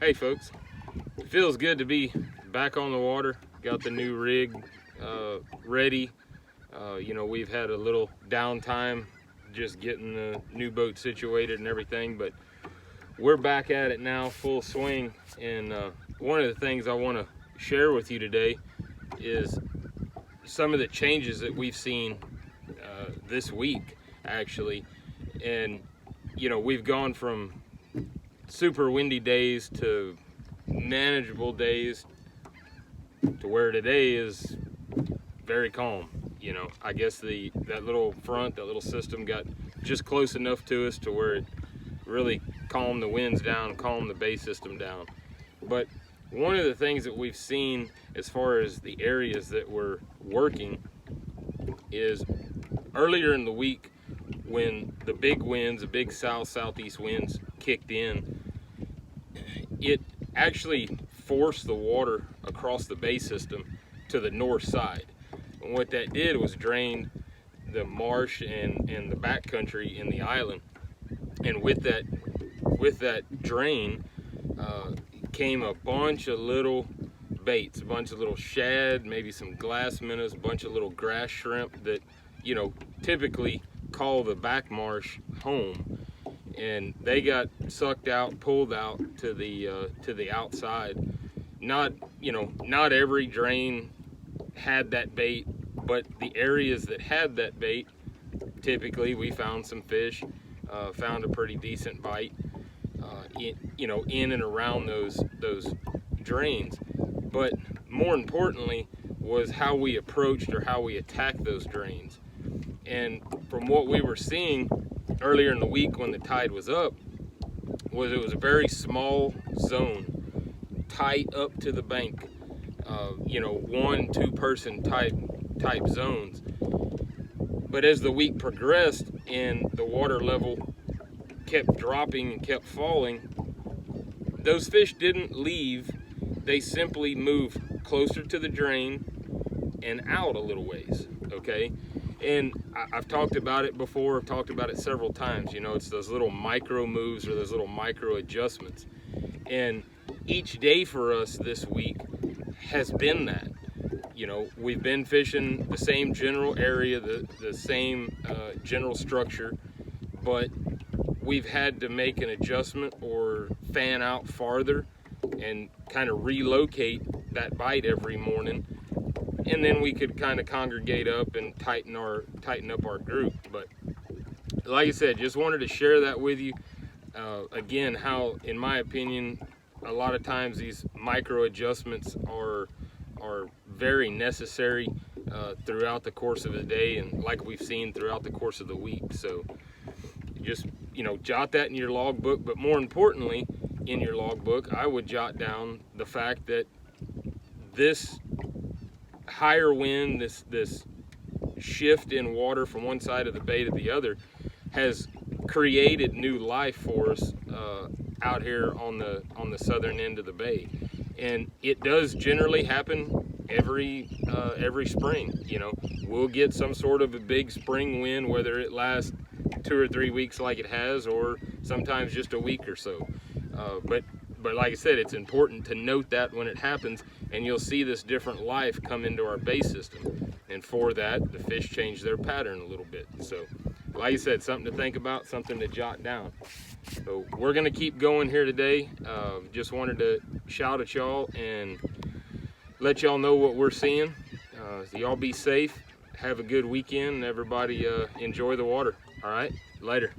Hey folks, it feels good to be back on the water. Got the new rig ready. We've had a little downtime just getting the new boat situated and everything, but we're back at it now, full swing. And one of the things I want to share with you today is some of the changes that we've seen this week, actually. And we've gone from super windy days to manageable days to where today is very calm. I guess that little system got just close enough to us to where it really calmed the winds down, calmed the bay system down. But one of the things that we've seen as far as the areas that we're working is earlier in the week, when the big winds, the big southeast winds kicked in, it actually forced the water across the bay system to the north side. And what that did was drain the marsh and the backcountry in the island. And with that drain came a bunch of little baits, a bunch of little shad, maybe some glass minnows, a bunch of little grass shrimp that typically call the back marsh home, and they got sucked out, pulled out to the outside. Not every drain had that bait, but the areas that had that bait, typically we found some fish, found a pretty decent bite in and around those drains. But more importantly was how we approached or how we attacked those drains. And from what we were seeing earlier in the week when the tide was up, it was a very small zone, tight up to the bank, 1-2 person type zones. But as the week progressed and the water level kept dropping and kept falling, those fish didn't leave. They simply moved closer to the drain and out a little ways, okay? And I've talked about it before, I've talked about it several times. It's those little micro moves or those little micro adjustments. And each day for us this week has been that. We've been fishing the same general area, the same general structure, but we've had to make an adjustment or fan out farther and kind of relocate that bite every morning. And then we could kind of congregate up and tighten up our group. But like I said, just wanted to share that with you. Again, how, in my opinion, a lot of times these micro adjustments are very necessary throughout the course of the day, and like we've seen throughout the course of the week. So just jot that in your logbook. But more importantly, in your logbook, I would jot down the fact that this higher wind, this shift in water from one side of the bay to the other, has created new life for us out here on the southern end of the bay. And it does generally happen every spring. We'll get some sort of a big spring wind, whether it lasts 2 or 3 weeks like it has, or sometimes just a week or so. But like I said, it's important to note that when it happens, and you'll see this different life come into our bay system. And for that, the fish change their pattern a little bit. So, like I said, something to think about, something to jot down. So we're gonna keep going here today. Just wanted to shout at y'all and let y'all know what we're seeing. So y'all be safe, have a good weekend, and everybody enjoy the water. All right, later.